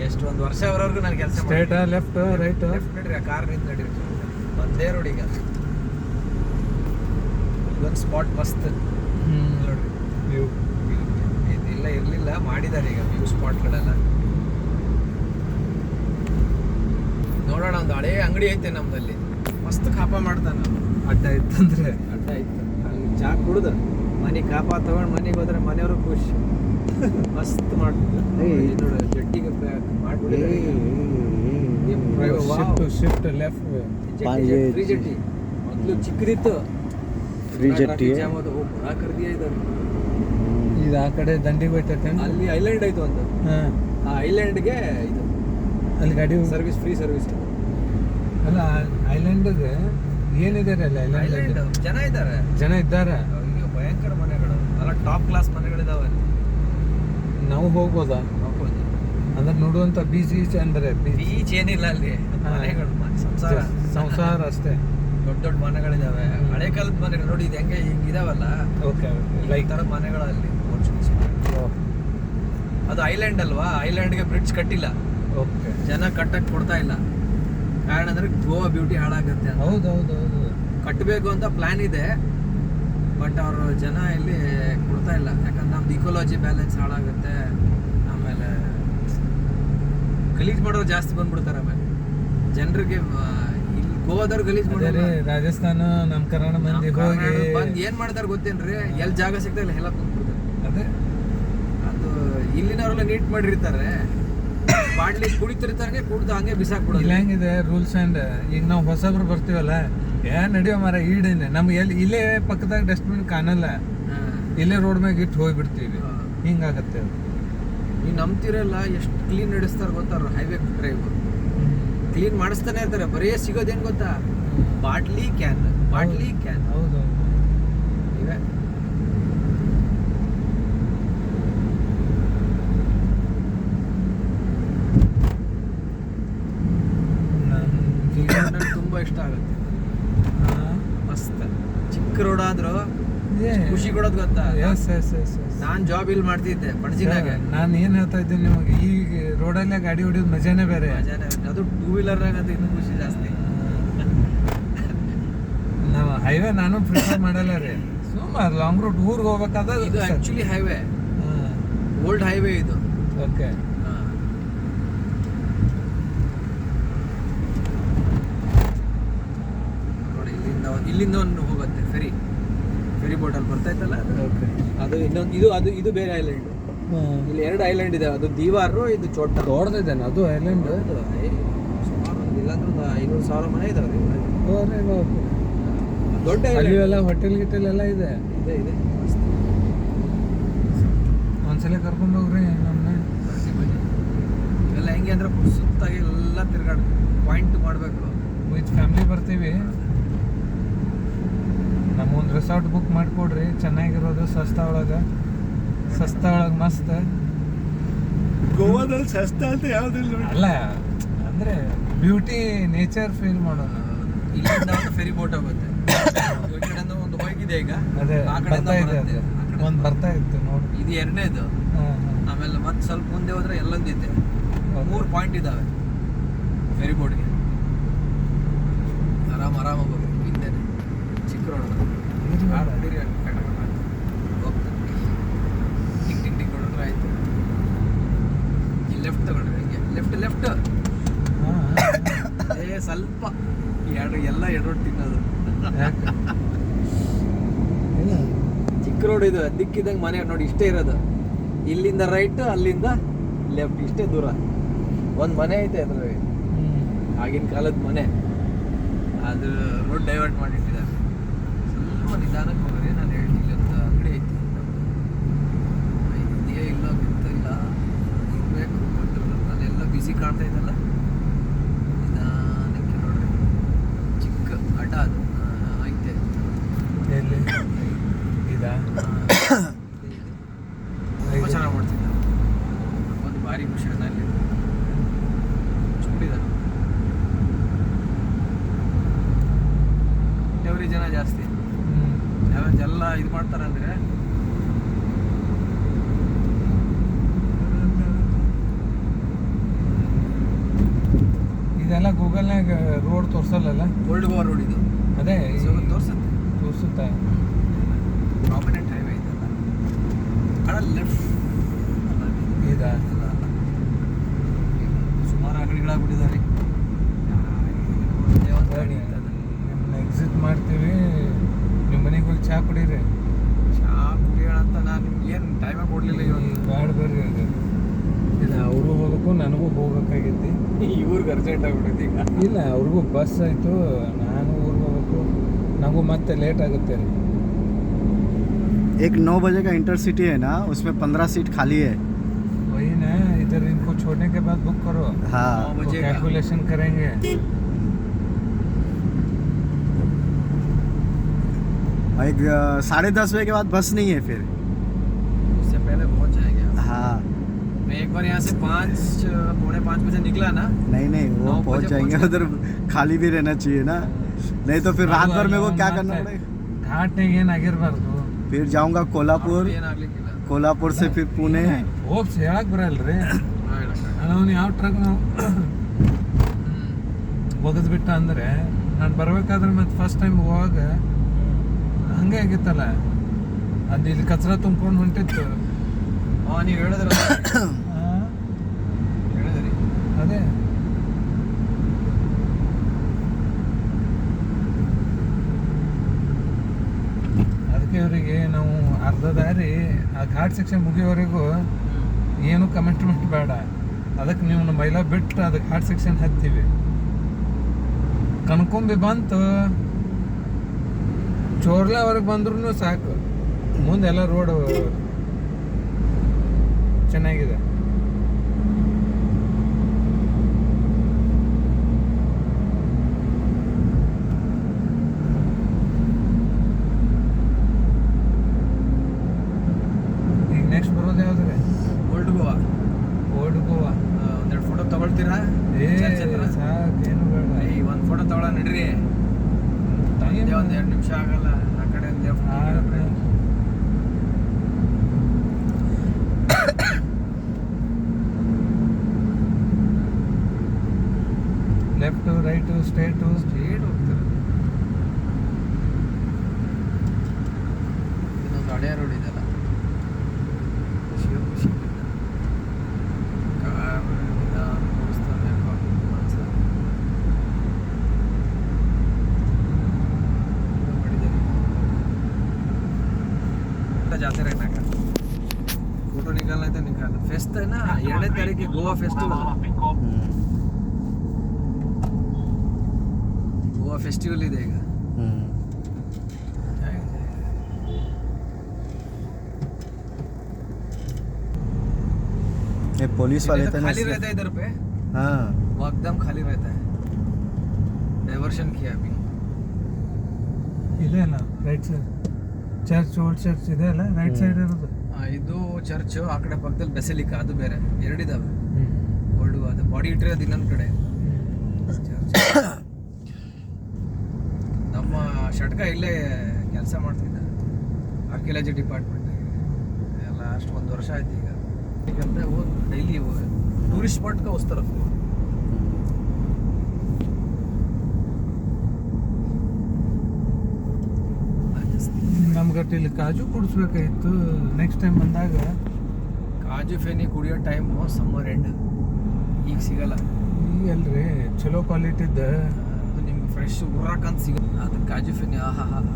ಎಷ್ಟು ಒಂದು ವರ್ಷವರೆಗೂ ನಾನು ಕೆಲಸ ಸ್ಟ್ರೇಟ್ ಲೆಫ್ಟ್ ರೈಟ್ ಲೆಫ್ಟ್ ನಡ್ರಿ ಕಾರ್ ನಿಂತ ನಡೀರಿ ಒಂದೇ ರೋಡ್ ಈಗ ಇದೊಂದು ಸ್ಪಾಟ್ ಮಸ್ತ್ ನೋಡ್ರಿ ವ್ಯೂ ಇದೆಲ್ಲ ಇರಲಿಲ್ಲ ಮಾಡಿದ್ದಾರೆ ಈಗ ವ್ಯೂ ಸ್ಪಾಟ್ಗಳೆಲ್ಲ ನೋಡೋಣ ಒಂದು ಹಳೇ ಅಂಗಡಿ ಐತೆ ನಮ್ಮದಲ್ಲಿ ಮಸ್ತ್ ಕಾಪ ಮಾಡ್ತಾನೆ ಅಡ್ಡ ಇತ್ತಂದ್ರೆ ಅಡ್ಡ ಇತ್ತು ಅಲ್ಲಿ ಚಾ ಕುಡ್ದು ಮನೆಗೆ ಕಾಪ ತಗೊಂಡು ಮನೆಗೆ ಹೋದ್ರೆ ಮನೆಯವರು ಖುಷಿ ಮಸ್ತ್ ಮಾಡ್ತಿದ್ರು ನೋಡು ಜಟ್ಟಿಗೆ ಮಾಡ್ಬಿಟ್ಟಿದ್ದಾರೆ ಶಿಫ್ಟ್ ಲೆಫ್ಟ್ ಫ್ರೀ ಜಟ್ಟಿ ಮೊದಲು ಚಿಕ್ಕದಿತ್ತು ಫ್ರೀ ಜಟ್ಟಿ ಕರ್ದಿಯ ಇದ್ದಾರೆ ಇದು ಆ ಕಡೆ ದಂಡಿಗೆ ಹೋಯ್ತೈತೆ ಅಲ್ಲಿ ಐಲ್ಯಾಂಡ್ ಆಯ್ತು ಒಂದು ಆ ಐಲ್ಯಾಂಡ್ಗೆ ಇದು ಅಲ್ಲಿ ಗಾಡಿ ಸರ್ವಿಸ್ ಫ್ರೀ ಸರ್ವಿಸ್ ಅಲ್ಲ ಐಲ್ಯಾಂಡ್ಗೆ ಏನಿದೆ ಅಲ್ಲಿ ಐಲ್ಯಾಂಡ್ ಜನ ಇದ್ದಾರೆ ಜನ ಇದ್ದಾರೆ ಈಗ ಭಯಂಕರ ಮನೆಗಳು ಅಲ್ಲ ಟಾಪ್ ಕ್ಲಾಸ್ ಮನೆಗಳಿದಾವೆ ಅಲ್ಲಿ ನಾವು ಹೋಗ್ಬೋದಾ ಹೋಗ್ಬೋದು ಅಂದ್ರೆ ನೋಡುವಂತ ಬೀಚ್ ಅಂದ್ರೆ ಬೀಚ್ ಏನಿಲ್ಲ ಅಲ್ಲಿ ಮನೆಗಳು ಸಂಸಾರ ಸಂಸಾರ ಅಷ್ಟೇ ದೊಡ್ಡ ದೊಡ್ಡ ಮನೆಗಳಿದಾವೆ ಹಳೆ ಕಾಲದ ಮನೆಗಳು ನೋಡಿ ಇದು ಹೆಂಗೆ ಹಿಂಗೆ ಇದಾವಲ್ಲ ಓಕೆ ಲೈಕ್ ಥರ ಮನೆಗಳಲ್ಲಿ ಅದು ಐಲ್ಯಾಂಡ್ ಅಲ್ವಾ ಐಲ್ಯಾಂಡ್ಗೆ ಬ್ರಿಡ್ಜ್ ಕಟ್ಟಿಲ್ಲ ಓಕೆ ಜನ ಕಟ್ಟಕ್ಕೆ ಕೊಡ್ತಾ ಇಲ್ಲ ಕಾರಣ ಅಂದ್ರೆ ಗೋವಾ ಬ್ಯೂಟಿ ಹಾಳಾಗುತ್ತೆ ಅಂತ ಹೌದು ಕಟ್ಟಬೇಕು ಅಂತ ಪ್ಲಾನ್ ಇದೆ ಬಟ್ ಅವರು ಜನ ಇಲ್ಲಿ ಕೊಡ್ತಾ ಇಲ್ಲ ಯಾಕಂದ್ರೆ ನಮ್ದು ಇಕೋಲಾಜಿ ಬ್ಯಾಲೆನ್ಸ್ ಹಾಳಾಗುತ್ತೆ ಆಮೇಲೆ ಗಲೀಜ್ ಮಾಡೋರು ಜಾಸ್ತಿ ಬಂದ್ಬಿಡ್ತಾರೆ ಆಮೇಲೆ ಜನರಿಗೆ ಇಲ್ಲಿ ಗೋವಾದವ್ರು ಗಲೀಜ್ ಮಾಡ್ತಾರೆ ರಾಜಸ್ಥಾನ ನಮ್ಮ ಕರ್ನಾಟಕ ಮಂದಿ ಹೋಗಿ ಬಂದು ಏನ್ ಮಾಡ್ತಾರೆ ಗೊತ್ತೇನ್ರಿ ಎಲ್ಲಿ ಜಾಗ ಸಿಗ್ತಾ ಎಲ್ಲ ಕುಂತ್ಬಿಡ್ತಾರೆ ಅದೇ ಅದು ಇಲ್ಲಿನವರೆಲ್ಲ ನೀಟ್ ಮಾಡಿರ್ತಾರೆ ಬಾಡ್ಲಿ ಕುಡಿತಿರ್ತಾರೆ ಕುಡ್ದು ಹಂಗೆ ಬಿಸಾಕ್ಬಿಡೋದು ಇಲ್ಲ ಹೆಂಗಿದೆ ರೂಲ್ಸ್ ಅಂಡ್ ಈಗ ನಾವು ಹೊಸಬ್ರು ಬರ್ತೀವಲ್ಲ ಏನ್ ನಡೆಯೋ ಮರ ಈಡೇನೆ ನಮ್ಗೆ ಎಲ್ಲಿ ಇಲ್ಲೇ ಪಕ್ಕದಾಗ ಡಸ್ಟ್ಬಿನ್ ಕಾಣಲ್ಲ ಇಲ್ಲೇ ರೋಡ್ ಮ್ಯಾಗ ಇಟ್ಟು ಹೋಗ್ಬಿಡ್ತೀವಿ ಹಿಂಗಾಗತ್ತೆ ನೀವು ನಂಬ್ತಿರಲ್ಲ ಎಷ್ಟು ಕ್ಲೀನ್ ನಡೆಸ್ತಾರೆ ಗೊತ್ತಾರ ಹೈವೇ ಡ್ರೈವ್ ಕ್ಲೀನ್ ಮಾಡಿಸ್ತಾನೆ ಇರ್ತಾರೆ ಬರೀ ಸಿಗೋದೇನ್ ಗೊತ್ತಾ ಬಾಟ್ಲಿ ಕ್ಯಾನ್ ಹೌದು ಇವೆ ತುಂಬಾ ಇಷ್ಟ ಆಗುತ್ತೆ ಮಸ್ತ್ ಚಿಕ್ಕ ರೋಡ್ ಆದ್ರೂ ಖುಷಿ ಕೊಡೋದು ಗೊತ್ತಾ ನಾನ್ ಜಾಬ್ ಇಲ್ಲಿ ಮಾಡ್ತಿದ್ದೆ ಪಣಜಿನಾಗೆ ನಾನು ಏನ್ ಹೇಳ್ತಾ ಇದ್ದೀನಿ ನಿಮಗೆ ಈಗ ರೋಡಲ್ಲೇ ಗಾಡಿ ಹೊಡಿಯೋದು ಮಜಾನೇ ಬೇರೆ ಅದು ಟೂ ವೀಲರ್ ಆಗತ್ತೆ ಇನ್ನೂ ಖುಷಿ ಜಾಸ್ತಿ ನಾವು ಹೈವೇ ನಾನು ಪ್ರಿಫರ್ ಮಾಡಲ್ಲ ರೀ ಸುಮಾರು ಲಾಂಗ್ ರೂಟ್ ಊರಿಗೆ ಹೋಗ್ಬೇಕಾದ್ರೆ ಇದು ಆಕ್ಚುಲಿ ಹೈವೇ ಓಲ್ಡ್ ಹೈವೇ ಇದು ಓಕೆ ನೋಡಿ ಇಲ್ಲಿಂದ ಒಂದು ಹೋಗುತ್ತೆ ಫೆರಿ ಬೋಟ್ ಅಲ್ಲಿ ಬರ್ತಾ ಇತ್ತಲ್ಲ ಅದು ಇನ್ನೊಂದು ಇದು ಬೇರೆ ಐಲ್ಯಾಂಡ್ ಇಲ್ಲಿ 2 ಐಲ್ಯಾಂಡ್ ಇದೆ ಅದು ದೀವಾರು ಇದು ಚೋಟ ದೊಡ್ಡದಿದ್ದೇನೆ ಅದು ಐಲ್ಯಾಂಡ್ ಸುಮಾರು ಇಲ್ಲಾಂದ್ರೆ 500,000 ಮನೆ ಇದಾವೆ ದೊಡ್ಡ ಅಲ್ಲಿವೆಲ್ಲ ಹೋಟೆಲ್ ಗಿಟೆಲ್ ಎಲ್ಲ ಇದೆ ಒಂದ್ಸಲ ಕರ್ಕೊಂಡು ಹೋಗ್ರಿ ನಮ್ಮನ್ನ ಎಲ್ಲ ಹೆಂಗೆ ಅಂದ್ರೆ ಸುತ್ತಾಗಿ ಎಲ್ಲ ತಿರ್ಗಾಡ ಪಾಯಿಂಟ್ ಮಾಡಬೇಕು ವಿತ್ ಫ್ಯಾಮಿಲಿ ಬರ್ತೀವಿ ನಮ್ಮೊಂದು ರೆಸಾರ್ಟ್ ಬುಕ್ ಮಾಡಿಕೊಡ್ರಿ ಚೆನ್ನಾಗಿರೋದು ಸಸ್ತಾ ಒಳಗೆ ಮಸ್ತ್ ಗೋವಾದಲ್ಲಿ ಸಸ್ತಾ ಅಂತ ಯಾವ್ದಿಲ್ಲ ಅಲ್ಲ ಅಂದ್ರೆ ಬ್ಯೂಟಿ ನೇಚರ್ ಫೀಲ್ ಮಾಡೋಣ ಇಲ್ಲಿಂದ ಒಂದು ಫೆರಿ ಬೋಟ್ ಹೋಗುತ್ತೆ ಈ ಕಡೆಯಿಂದ ಒಂದು ಹೋಗಿದೆ ಈಗ ಅದೇ ಆ ಕಡೆಯಿಂದ ಬರುತ್ತೆ ಒಂದು ಬರ್ತಾ ಇತ್ತು ನೋಡಿ ಇದು 2ನೇದು ಆಮೇಲೆ ಮತ್ತೆ ಸ್ವಲ್ಪ ಮುಂದೆ ಹೋದ್ರೆ ಎಲ್ಲೊಂದಿದೆ 3 ಪಾಯಿಂಟ್ ಇದಾವೆ ಫೆರಿ ಬೋಟ್ಗೆ ಆರಾಮಾಗಿ ಹೋಗ್ಬೇಕು ಹಿಂದೆನೆ ಚಿಕ್ಕ ರೋಡ್ ಟಿಕ್ ಹೊಡೆದ್ರೆ ಆಯ್ತು ಈ ಲೆಫ್ಟ್ ತಗೊಂಡ್ರೆ ಹಿಂಗೆ ಲೆಫ್ಟ್ ಸ್ವಲ್ಪ ಎಲ್ಲ ಎಡರೋಡ್ ತಿನ್ನೋದು ಚಿಕ್ಕ ರೋಡ್ ಇದು ದಿಕ್ಕಿದಂಗೆ ಮನೆ ನೋಡಿ ಇಷ್ಟೇ ಇರೋದು ಇಲ್ಲಿಂದ ರೈಟ್ ಅಲ್ಲಿಂದ ಲೆಫ್ಟ್ ಇಷ್ಟೇ ದೂರ ಒಂದು ಮನೆ ಐತೆ ಅದ್ರಲ್ಲಿ ಆಗಿನ ಕಾಲದ ಮನೆ ಅದು ರೋಡ್ ಡೈವರ್ಟ್ ಮಾಡಿಟ್ಟಿದ್ದಾರೆ ಸ್ವಲ್ಪ ನಿಧಾನಕ್ಕೆ ಹೋಗ್ರಿ ನಾನು ಹೇಳ್ತೀನಿ ಒಂದು ಅಂಗಡಿ ಐತಿ ಇದೆಯೇ ಇಲ್ಲ ಗೊತ್ತಿಲ್ಲ ಇರಬೇಕು ಗೊತ್ತಿಲ್ಲ ಅಲ್ಲೆಲ್ಲ ಬಿಸಿ ಕಾಣ್ತಾ ಇದ್ದಲ್ಲ ನಿಧಾನಕ್ಕೆ ನೋಡ್ರಿ ಚಿಕ್ಕ ಅಡ್ಡ ಅದು ಐತೆ ಎಲ್ಲಿ ಇದಾ ತುಂಬ ಚೆನ್ನಾಗಿ ಮಾಡ್ತಿದ್ದ ಒಂದು ಭಾರಿ ಖುಷಿ ಅಲ್ಲಿ ಚುಂಬಿದ ಡೆವರಿ ಜನ ಜಾಸ್ತಿ ಎಲ್ಲ ಇದು ಮಾಡ್ತಾರೆ ಅಂದರೆ ಇದೆಲ್ಲ ಗೂಗಲ್ನಾಗ ರೋಡ್ ತೋರ್ಸಲ್ಲಲ್ಲ. ಓಲ್ಡ್ ಗೋವಾ ರೋಡ್ ಇದು ಅದೇ ತೋರಿಸುತ್ತೆ. ತೋರಿಸುತ್ತಾ. ಪ್ರಾಮಿನೆಂಟ್ ಹೈವೇ ಇದೆಲ್ಲ. ಅಣ್ಣ ಲೆಫ್ಟ್ ಇದಾ ಸುಮಾರು ಅಂಗಡಿಗಳಾಗ್ಬಿಟ್ಟಿದ್ದಾರೆ. ನಿಮ್ಮನ್ನ ಎಕ್ಸಿಟ್ ಮಾಡ್ತೀವಿ, ನಿಮ್ಮ ಮನೆಗೆ ಹೋಗಿ ಚಹಾ ಕುಡೀರಿ. ಚಾ ಕುಡಿಯೋಣ ಅಂತ ನಾನು ನಿಮ್ಗೆ ಏನು ಟೈಮೇ ಕೊಡಲಿಲ್ಲ ಇವತ್ತು. ಬ್ಯಾಡ ಬರ್ರಿ ಅದು. ಇದು ಅವ್ರಿಗೂ ಹೋಗ್ಬೇಕು, ನನಗೂ ಹೋಗ್ಬೇಕಾಗೈತಿ. ಇವ್ರಿಗೆ ಅರ್ಜೆಂಟ್ ಆಗ್ಬಿಟ್ಟೈತಿ ಈಗ. ಇಲ್ಲ, ಅವ್ರಿಗೂ ಬಸ್ ಆಯಿತು, ನಾನು ಊರಿಗೆ ಹೋಗ್ಬೇಕು, ನನಗೂ ಮತ್ತೆ ಲೇಟ್ ಆಗುತ್ತೆ ರೀ. एक 9 बजे का इंटरसिटी है ना, उसमें 15 सीट खाली है. वही ना, इधर इनको छोड़ने के बाद बुक करो. हाँ. 9 बजे का कैलकुलेशन करेंगे. एक 10:30 बजे के बाद बस नहीं है फिर. उससे पहले पहुंच जाएंगे हम। हाँ. मैं एक बार यहाँ से 4:45 बजे निकला ना, नहीं नहीं, वो 9 पहुंच बजे जाएंगे. पहुंच उधर खाली भी रहना चाहिए ना, नहीं तो फिर रात भर मेरे को क्या करना पड़ेगा. ಘಾಟ್ನಾಗ ಏನಾಗಿರ್ಬಾರ್ದು. फिर जाऊंगा कोल्हापुर, ಏನಾಗ್ಲಿಕ್ಕಿಲ್ಲ. कोल्हापुर से फिर पुणे. ಹೋಪ್ಸ್ ಹೇಳಕ್ ಬರಲ್ರಿ. ಹೇಳಕ್ಕ. ಅವ್ನು ಯಾವ ಟ್ರಕ್ ನಾವು ಒಗದ್ಬಿಟ್ಟ ಅಂದ್ರೆ, ನಾನು ಬರ್ಬೇಕಾದ್ರೆ ಮತ್ತೆ ಫಸ್ಟ್ ಟೈಮ್ ಹೋವಾಗ ಹಂಗೆ ಆಗಿತ್ತಲ್ಲ, ಅದು ಇಲ್ಲಿ ಕಚರ ತುಂಬ್ಕೊಂಡು ಹೊಂಟಿತ್ತು. ನೀವು ಹೇಳಿದ್ರ ಆ, ಹೇಳಿದ್ರಿ. ಅದೇ ಅದಕ್ಕೆ ಅವರಿಗೆ ನಾವು ಅರ್ಧ ದಾರಿ ಆ ಘಾಟ್ ಸೆಕ್ಷನ್ ಮುಗಿಯೋವರೆಗೂ ಏನು ಕಮಿಟ್ಮೆಂಟ್ ಬೇಡ, ಅದಕ್ಕೆ ನೀವು ಮೈಲಾ ಬಿಟ್ಟು ಅದಕ್ಕೆ ಘಾಟ್ ಸೆಕ್ಷನ್ ಹತ್ತೀವಿ. ಕಣ್ಕೊಂಬಿ ಬಂತು ಚೋರ್ಲಾವರೆಗೆ ಬಂದ್ರೂ ಸಾಕು, ಮುಂದೆಲ್ಲ ರೋಡ್ ಚೆನ್ನಾಗಿದೆ. ಈಗ ನೆಕ್ಸ್ಟ್ ಬರೋದು ಯಾವ್ದ್ರೆ? ಓಲ್ಡ್ ಗೋವಾ. ಓಲ್ಡ್ ಗೋವಾ. ಒಂದೆರಡು ಫೋಟೋ ತಗೊಳ್ತೀರಾ? ಏ ಚರ್ಚ್ ಹತ್ರ? ಸಾಕು, ಏನು ಬೇಡ. ಏಯ್, ಒಂದು ಫೋಟೋ ತಗೊಳ ನಡ್ರಿ. ಟೈಮ್ ಒಂದ್ 2 ನಿಮಿಷ ಆಗಲ್ಲ. ಆ ಕಡೆ ಒಂದು ಲೆಫ್ಟ್ ರೈಟು ಸ್ಟ್ರೇಟು ಸ್ಟ್ರೇಟ್ ಹೋಗ್ತಾರೆ. ಇದೊಂದು ಹಳೆಯ ರೋಡ್ ಇದೆಲ್ಲ. ಖುಷಿ ಕಾರ್ ನಿಧಾನ ಓಡಿಸ್ತಾನೆ ಮನ್ಸ. जाते रहना का फोटो निकालना है तो निकाल. फेस्ट है ना 2 तारीख के गोवा फेस्टिवल. गोवा फेस्टिवल ही देगा. ये पुलिस वाले थे ना, खाली रहता है इधर पे. हाँ. वो एकदम खाली रहता है. डाइवर्शन किया अभी. ಇದೆ ಅಲ್ಲ right side church, old church ಇದೆ ಅಲ್ಲ ರೈಟ್ ಸೈಡ್ ಇರೋದು. ಇದು ಚರ್ಚ್, ಆ ಕಡೆ ಪಕ್ಕದಲ್ಲಿ ಬೆಸಲಿಕಾ, ಅದು ಬೇರೆ. ಎರಡಿದಾವೆ. ಓಲ್ಡ್ ಅದು ಬಾಡಿ ಇಟ್ಟರೆ ಅದು ಇನ್ನೊಂದು ಕಡೆ ಚರ್ಚ್. ನಮ್ಮ ಷಟ್ಕ ಇಲ್ಲೇ ಕೆಲಸ ಮಾಡ್ತಿದ್ದ ಆರ್ಕಿಯಾಲಜಿ ಡಿಪಾರ್ಟ್ಮೆಂಟ್. ಲಾಸ್ಟ್ 1 ವರ್ಷ ಆಯ್ತು ಈಗ. ಈಗಂತ ಡೈಲಿ ಟೂರಿಸ್ಟ್ ಸ್ಪಾಟ್ಗೆ ಹೋಗ್ತಾರೆ. ನಮ್ಗೆ ಇಲ್ಲಿ ಕಾಜು ಕುಡಿಸ್ಬೇಕಾಗಿತ್ತು ನೆಕ್ಸ್ಟ್ ಟೈಮ್ ಬಂದಾಗ. ಕಾಜು ಫೆನಿ ಕುಡಿಯೋ ಟೈಮು ಸಮ್ಮರ್ ಎಂಡ್, ಈಗ ಸಿಗಲ್ಲ. ಈಗ ಅಲ್ರಿ ಚಲೋ ಕ್ವಾಲಿಟಿದ್ದು ಅದು ನಿಮ್ಗೆ ಫ್ರೆಶ್ ಉರ್ರಾಕಂತ ಸಿಗುತ್ತೆ. ಅದು ಕಾಜು ಫೆನಿ ಆಹಾ.